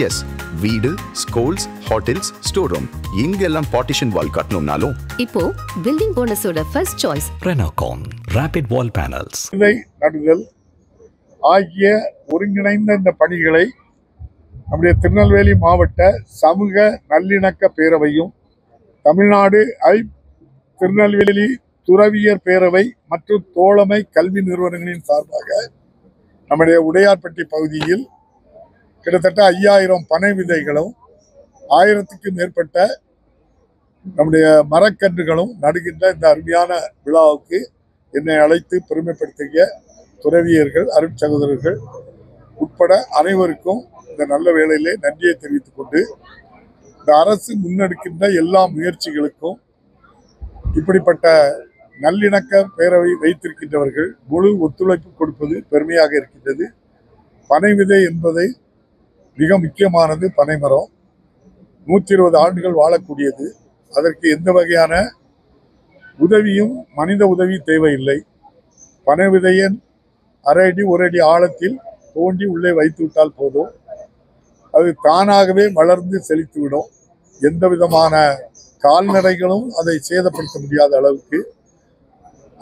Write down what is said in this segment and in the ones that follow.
S, வீடு, schools, hotels, store room எங்கெல்லாம் partition wall கட்டணும்னாலும் இப்போ பில்டிங் ஓனர்ஸோட first choice Renocon rapid wall panels. விதை நடுதல் ஆகிய ஒருங்கிணைந்த இந்த பணிகளை நம்முடைய திருநெல்வேலி மாவட்ட சமூக நல்லிணக்க பேரவையும் தமிழ்நாடு திருநெல்வேலி துறவியர் பேரவை மற்றும் தோழமை கல்வி நிறுவனங்களின் சார்பாக நம்முடைய உடையார்பட்டி பகுதியில் கிட்டத்தட்ட 5000 பனை விதைகளும் 1000க்கும் மேற்பட்ட நம்முடைய மரக்கன்றுகளும் நடுகின்ற இந்த அருமையான விழாவுக்கு என்னை அழைத்து பெருமைப்படுத்திய துறவியர்கள், அருட்சகோதரர்கள் உட்பட அனைவருக்கும் இந்த நல்ல வேளையிலே நன்றியை தெரிவித்துக் கொண்டு, இந்த அரசு முன்னெடுக்கின்ற எல்லா முயற்சிகளுக்கும் இப்படிப்பட்ட நல்லிணக்க பேரவை வைத்திருக்கின்றவர்கள் முழு ஒத்துழைப்பு கொடுப்பது பெருமையாக இருக்கின்றது. பனை விதை என்பதை மிக முக்கியமானது. பனைமரம் 120 ஆண்டுகள் வாழக்கூடியது. அதற்கு எந்த வகையான உதவியும் மனித உதவி தேவையில்லை. பனை விதையின் 1/2 அடி 1 அடி ஆழத்தில் தோண்டி உள்ளே வைத்து விட்டால் போதும், அது தானாகவே வளர்ந்து செழித்துவிடும். எந்த விதமான கால்நடைகளும் அதை சேதப்படுத்த முடியாத அளவுக்கு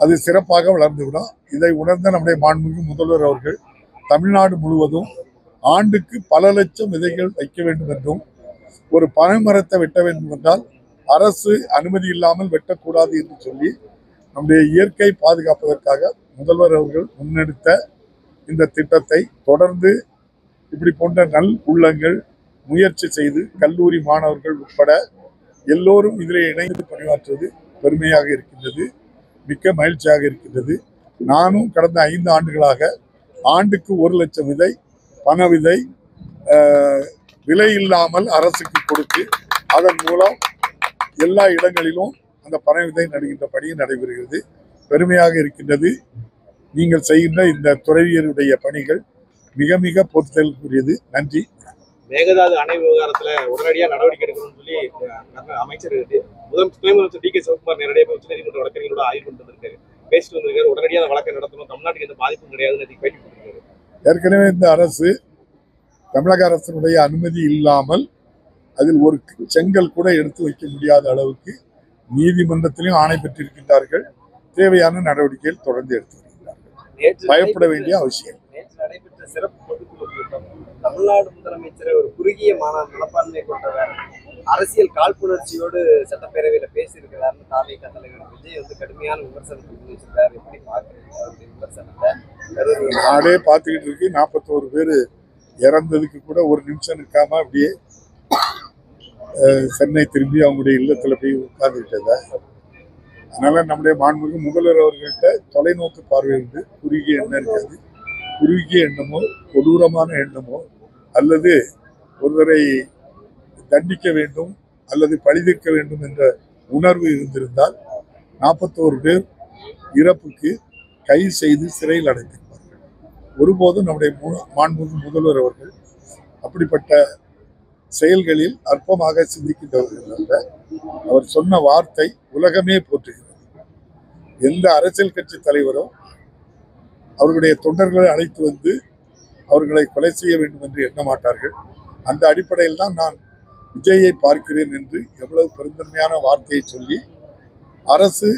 அது சிறப்பாக வளர்ந்துவிடும். இதை உணர்ந்த நம்முடைய மாண்புமிகு முதல்வர் அவர்கள் தமிழ்நாடு முழுவதும் ஆண்டுக்கு பல லட்சம் விதைகள் வைக்க வேண்டும் என்றும், ஒரு பனை மரத்தை வெட்ட வேண்டும் என்றால் அரசு அனுமதி இல்லாமல் வெட்டக்கூடாது என்று சொல்லி நம்முடைய இயற்கை பாதுகாப்பதற்காக முதல்வர் அவர்கள் முன்னெடுத்த இந்த திட்டத்தை தொடர்ந்து இப்படி போன்ற நல் உள்ளங்கள் முயற்சி செய்து கல்லூரி மாணவர்கள் உட்பட எல்லோரும் இதில் இணைந்து பணியாற்றுவது பெருமையாக இருக்கின்றது, மிக்க மகிழ்ச்சியாக இருக்கின்றது. நானும் கடந்த 5 ஆண்டுகளாக ஆண்டுக்கு 1 லட்சம் விதை பனை விதை விலை இல்லாமல் அரசுக்கு கொடுத்து அதன் மூலம் எல்லா இடங்களிலும் அந்த பனை விதை நடுகின்ற பணி நடைபெறுகிறது. பெருமையாக இருக்கின்றது. நீங்கள் செய்கின்ற இந்த துறவியருடைய பணிகள் மிக மிக பொறுத்தலுக்குரியது. நன்றி. மேகதாது அணை விவகாரத்துல உடனடியாக நடவடிக்கை எடுக்கணும்னு சொல்லி அமைச்சர் முதலமைச்சர் டி.கே. சிவகுமார் நேரடியாக உச்சநீதிமன்ற வழக்கறிஞரோட ஆய்வு கொண்டு வந்திருக்காரு, பேசிட்டு வந்திருக்காரு. உடனடியாக வழக்கை நடத்தணும், தமிழ்நாட்டுக்கு எந்த பாதிப்பும் கிடையாதுன்னு பேட்டி கொடுத்திருக்காரு. ஏற்கனவே இந்த அரசு தமிழக அரசினுடைய அனுமதி இல்லாமல் அதில் ஒரு செங்கல் கூட எடுத்து வைக்க முடியாத அளவுக்கு நீதிமன்றத்திலும் ஆணை பெற்றிருக்கின்றார்கள். தேவையான நடவடிக்கைகள் தொடர்ந்து எடுத்து வருகிறார்கள். பயப்பட வேண்டிய அவசியம். நேற்று நடைபெற்ற சிறப்பு பொதுக்குழு கூட்டம் தமிழ்நாடு முதலமைச்சர் ஒரு குறுகிய மனப்பான்மை கொண்டவர், அரசியல் காழ்ப்புணர்ச்சியோடு சட்டப்பேரவையில பேசியிருக்கிறார்னு தாவேகா தலைவர் விஜய் கடுமையான விமர்சனத்தை முன்வச்சிருக்காரு. எப்படி பாக்குறீங்க விமர்சனத்தை? நாடே பார்த்துக்கிட்டு இருக்கு. 41 பேர் இறந்ததுக்கு கூட ஒரு நிமிஷம் இருக்காம அப்படியே சென்னை திரும்பி அவங்களுடைய இல்லத்துல போய் உட்கார்ந்துக்கிட்டத. அதனால நம்முடைய மாண்புமிகு முதல்வர் அவர்கள்ட்ட தொலைநோக்கு பார்வை இருந்து குறுகிய எண்ணம் இருக்காது. குறுகிய எண்ணமோ கொடூரமான எண்ணமோ அல்லது ஒருவரை தண்டிக்க வேண்டும் அல்லது பழிதீர்க்க வேண்டும் என்ற உணர்வு இருந்திருந்தால் 41 பேர் இறப்புக்கு கைது செய்து சிறையில் அடைத்திருப்பார்கள். ஒருபோதும் நம்முடைய மாண்புமிகு முதல்வர் அவர்கள் அப்படிப்பட்ட செயல்களில் அற்பமாக சிந்திக்கின்றவர்கள் அல்ல. அவர் சொன்ன வார்த்தை உலகமே போற்றுகிறது. எந்த அரசியல் கட்சி தலைவரும் அவர்களுடைய தொண்டர்களை அழைத்து வந்து அவர்களை கொலை செய்ய வேண்டும் என்று எண்ண மாட்டார்கள். அந்த அடிப்படையில் தான் நான் விஜயை பார்க்கிறேன் என்று எவ்வளவு பெருந்தன்மையான வார்த்தையை சொல்லி, அரசு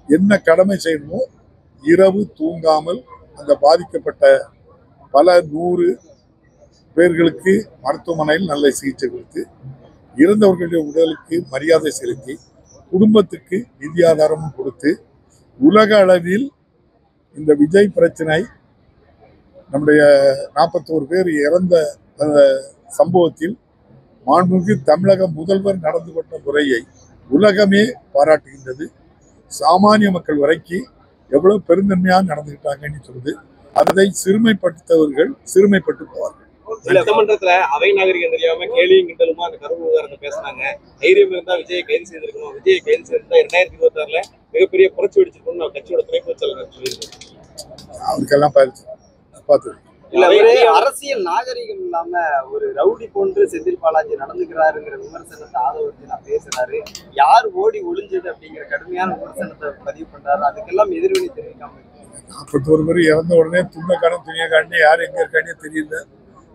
என்ன கடமை செய்யணுமோ இரவு தூங்காமல் அந்த பாதிக்கப்பட்ட பல 100 பேர்களுக்கு மருத்துவமனையில் நல்ல சிகிச்சை கொடுத்து, இறந்தவர்களுடைய உடலுக்கு மரியாதை செலுத்தி, குடும்பத்துக்கு நிதி ஆதாரமும் கொடுத்து, உலக அளவில் இந்த விஜய் பிரச்சனை நம்முடைய 41 பேர் இறந்த அந்த சம்பவத்தில் மாண்புமிகு தமிழக முதல்வர் நடந்து கொண்ட முறையை உலகமே பாராட்டுகின்றது. சாமானிய மக்கள் வரைக்கும் எவ்வளவு பெருந்தன்மையாக நடந்துகிட்டாங்கன்னு சொல்லுது. அதை சிறுமைப்படுத்தவர்கள் சிறுமைப்பட்டு போவார்கள். சட்டமன்றத்துல அவை நாகரிகம் தெரியாம கேலியும் கிண்டலுமா அந்த கருவு விவகாரத்தை பேசினாங்க. தைரியம் இருந்தா விஜயை கைது செய்திருக்கணும், விஜயை கைது செய்திருந்தா 2026ல மிகப்பெரிய புரட்சி வெடிச்சிருக்கணும் கட்சியோட துணை பொதுச் செயலாளர் சொல்லியிருக்காரு. அவருக்கெல்லாம் பார்த்து அரசியல் நாகரிகம் இல்லாம ஒரு ரவுடி போன்று செந்தில் பாலாஜி நடந்துக்கிறாருங்கிற விமர்சனத்தை ஆதரவு பேசுறாரு. யார் ஓடி ஒளிஞ்சது அப்படிங்கிற கடுமையான விமர்சனத்தை பதிவு பண்றாரு. அதுக்கெல்லாம் எதிர்வினை தெரிவிக்காம 41 பேர் இறந்த உடனே துண்டக்காரன் துணியக்காரனே யார் எங்க இருக்கானே தெரியல.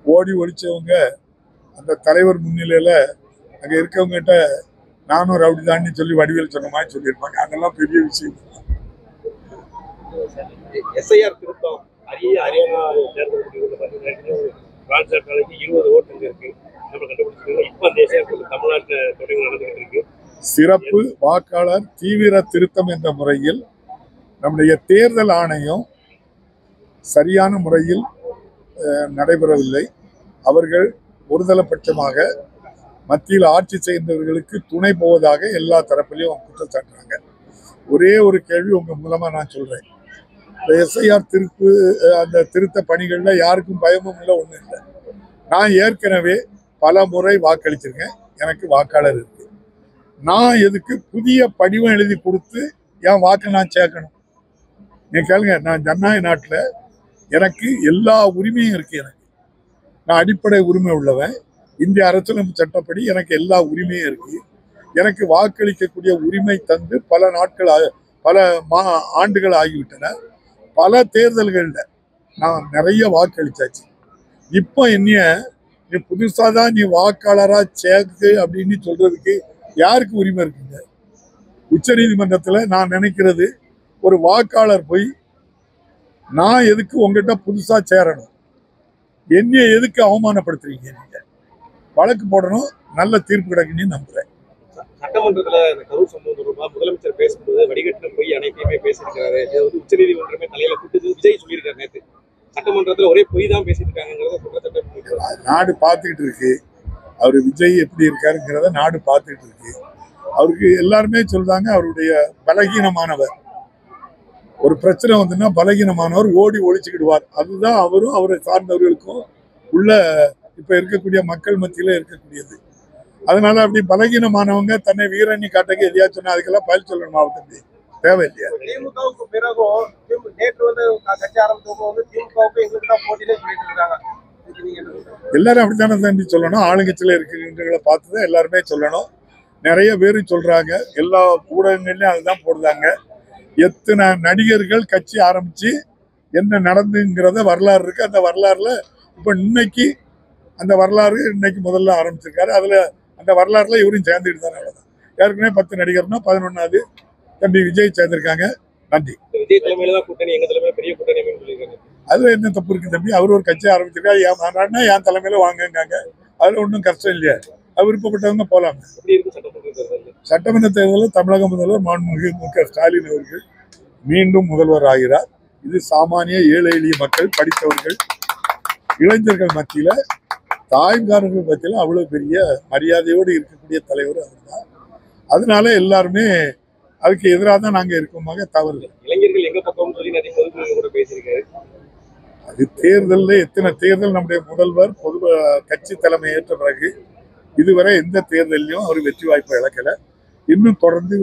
ஓடி ஒழிச்சவங்க அந்த தலைவர் முன்னிலையில அங்க இருக்கவங்ககிட்ட நானும் ரவுடி தான்னு சொல்லி வடிவேல் சொன்ன மாதிரி சொல்லியிருப்பாங்க. அதெல்லாம் பெரிய விஷயம். எஸ்ஐஆர் திருத்தம் அரியானா தேர்தல் ராஜ்சாட்டாலைக்கு 20 ஓட்டுங்க இருக்கு நம்ம கண்டுபிடிச்சிருக்கோம். இப்போ அந்த எஸ்ஐஆர் தமிழ்நாட்டில் தொடங்கி நடந்துகிட்டு இருக்கு. சிறப்பு வாக்காளர் தீவிர திருத்தம் என்ற முறையில் நம்முடைய தேர்தல் ஆணையம் சரியான முறையில் நடைபெறவில்லை. அவர்கள் ஒருதலைபட்சமாக மத்தியில் ஆட்சி செய்தவர்களுக்கு துணை போவதாக எல்லா தரப்பிலையும் குற்றம் சாட்டுறாங்க. ஒரே ஒரு கேள்வி உங்க மூலமா நான் சொல்றேன். இந்த எஸ்ஐஆர் அந்த திருத்த பணிகள்ல யாருக்கும் பயமும் இல்லை, ஒண்ணும் இல்லை. நான் ஏற்கனவே பல முறை வாக்களிச்சிருக்கேன். எனக்கு வாக்காளர் இருக்கு. நான் எதுக்கு புதிய படிவம் எழுதி கொடுத்து என் வாக்கு நான் சேர்க்கணும்? நீங்க கேளுங்க. நான் ஜனநாயக நாட்டில் எனக்கு எல்லா உரிமையும் இருக்கு. எனக்கு நான் அடிப்படை உரிமை உள்ளவன். இந்திய அரசியலமைப்பு சட்டப்படி எனக்கு எல்லா உரிமையும் இருக்கு. எனக்கு வாக்களிக்கக்கூடிய உரிமை தந்து பல ஆண்டுகள் ஆகிவிட்டன. பல தேர்தல்களில் நான் நிறைய வாக்களிச்சாச்சு. இப்போ என்னைய நீ புதுசாதான் நீ வாக்காளரா சேர்க்கு அப்படின்னு சொல்றதுக்கு யாருக்கு உரிமை இருக்குங்க? உச்ச நீதிமன்றத்தில் நான் நினைக்கிறது, ஒரு வாக்காளர் போய் நான் எதுக்கு உங்ககிட்ட புதுசா சேரணும், என்னைய எதுக்கு அவமானப்படுத்துறீங்க, நீங்க வழக்கு போடணும், நல்ல தீர்ப்பு கிடைக்குன்னு நம்புறேன். சட்டமன்றத்துல இந்த கரூர் சம்பவம் தொடர்பாக முதலமைச்சர் பேசும்போது வடிகட்டின போய் அனைத்தையுமே பேசியிருக்காரு. இதை வந்து உச்ச நீதிமன்றமே தலையில கூட்டு விஜய் சொல்லியிருக்காரு. நேற்று சட்டமன்றத்துல ஒரே பொய் தான் பேசிட்டு இருக்காங்கிறத குற்றச்சாட்டு நாடு பார்த்துக்கிட்டு இருக்கு. அவர் விஜய் எப்படி இருக்காருங்கிறத நாடு பார்த்துக்கிட்டு இருக்கு. அவருக்கு எல்லாருமே சொல்றாங்க அவருடைய பலகீனமானவர். ஒரு பிரச்சனை வந்துன்னா பலகீனமானவர் ஓடி ஒழிச்சுக்கிடுவார். அதுதான் அவரும் அவரை சார்ந்தவர்களுக்கும் உள்ள இப்ப இருக்கக்கூடிய மக்கள் மத்தியில இருக்கக்கூடியது. அதனால அப்படி பலகீனமானவங்க தன்னை வீரண்ணி காட்டக்கு எதையா சொன்னா அதுக்கெல்லாம் பதில் சொல்லணும். மாவட்டத்தில் தேவையில்லையா? திமுகவுக்கு பிறகும் நேற்று வந்து கட்சி ஆரம்பிச்சவங்க வந்து திமுகவுக்கு எங்களுக்கு தான் போட்டியிலே சொல்லிட்டு இருக்காங்க. எல்லாரும் அப்படித்தானே தண்டி சொல்லணும். ஆளுங்கட்சியில இருக்கிறவங்களை பார்த்துதான் எல்லாருமே சொல்லணும். நிறைய பேரு சொல்றாங்க. எல்லா ஊடகங்கள்லயும் அதுதான் போடுறாங்க. எத்தனை நடிகர்கள் கட்சி ஆரம்பிச்சு என்ன நடந்துங்கிறத வரலாறு இருக்கு. அந்த வரலாறுல இப்ப இன்னைக்கு அந்த வரலாறு இன்னைக்கு முதல்ல ஆரம்பிச்சிருக்காரு. அதுல அந்த வரலாறுல இவரும் சேர்ந்துட்டு தானே. ஏற்கனவே 10 நடிகர்னா 11வது தம்பி விஜய் சேர்ந்திருக்காங்க. நன்றி. விஜய் தலைமையில தான் கூட்டணி, எங்க தலைமையில பெரிய கூட்டணி சொல்லியிருக்காங்க. அதுல என்ன தப்பு இருக்கு தம்பி? அவர் ஒரு கட்சி ஆரம்பிச்சிருக்காரு. என் தலைமையில வாங்குங்காங்க. அதுல ஒன்றும் கஷ்டம் இல்லையா? அவர் விருப்பப்பட்டவங்க போலாம். சட்டமன்ற தேர்தலில் தமிழக முதல்வர் மாண்புமிகு மு.க. ஸ்டாலின் அவர்கள் மீண்டும் முதல்வர் ஆகிறார். இது சாமானிய ஏழை எளிய மக்கள், படித்தவர்கள், இளைஞர்கள் மத்தியில, தாய்மார்கள் மத்தியில அவ்வளவு பெரிய மரியாதையோடு இருக்கக்கூடிய தலைவர் அவர் தான். அதனால எல்லாருமே அதுக்கு எதிராக தான் நாங்க இருக்கோமாக தவறு. இளைஞர்கள் எங்க பக்கம் சொல்லி நிறைய பொதுக்குழு பேசியிருக்காரு. அது தேர்தலில் எத்தனை தேர்தல் நம்முடைய முதல்வர் கட்சி தலைமை ஏற்ற பிறகு இதுவரை எந்த தேர்தலையும் அவர் வெற்றி வாய்ப்பை இழக்கல. இன்னும் தொடர்ந்து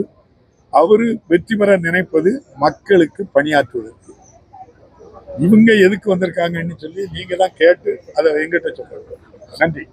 அவரு வெற்றி பெற நினைப்பது மக்களுக்கு பணியாற்றுவதற்கு. இவங்க எதுக்கு வந்திருக்காங்கன்னு சொல்லி நீங்க தான் கேட்டு அதை எங்கிட்ட சொல்றது. நன்றி.